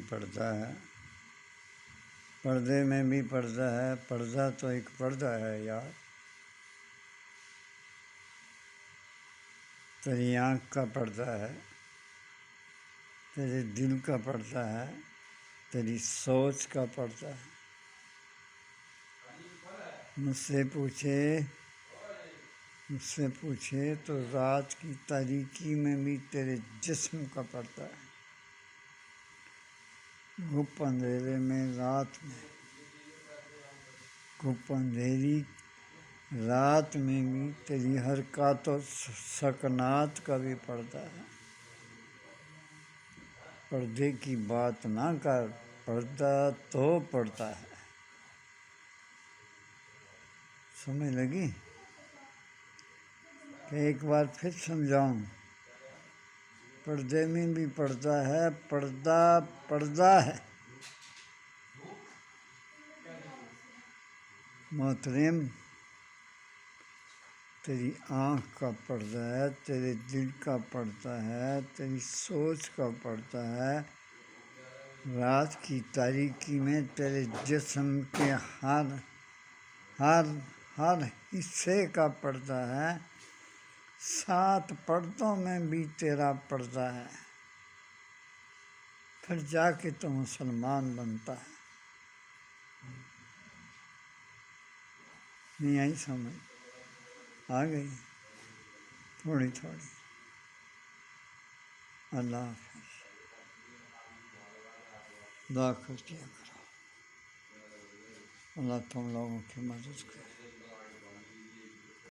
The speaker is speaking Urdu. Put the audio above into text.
پردہ ہے، پردے میں بھی پردہ ہے، پردہ تو ایک پردہ ہے یار، تیری آنکھ کا پردہ ہے، تیرے دل کا پردہ ہے، تیری سوچ کا پردہ ہے۔ مجھ سے پوچھے تو رات کی تاریکی میں بھی تیرے جسم کا پردہ ہے، گھپ اندھیرے میں گھپ اندھیری رات میں بھی تیری حرکات و سکنات کا بھی پردہ ہے۔ پردے کی بات نہ کر، پردہ تو پڑتا ہے۔ سمجھ لگی کہ ایک بار پھر سمجھاؤں؟ پردے میں بھی پردہ ہے، پردہ ہے۔ محترم، تیری آنکھ کا پردہ ہے، تیرے دل کا پردہ ہے، تیری سوچ کا پردہ ہے، رات کی تاریکی میں تیرے جسم کے ہر حصے کا پردہ ہے، 7 پردوں میں بھی تیرا پردہ ہے، پھر جا کے تو مسلمان بنتا ہے۔ نہیں آئی سمجھ؟ آ گئی تھوڑی تھوڑی۔ اللہ حافظ، دعا کر دیا کرو، اللہ تم لوگوں کی مدد کرے۔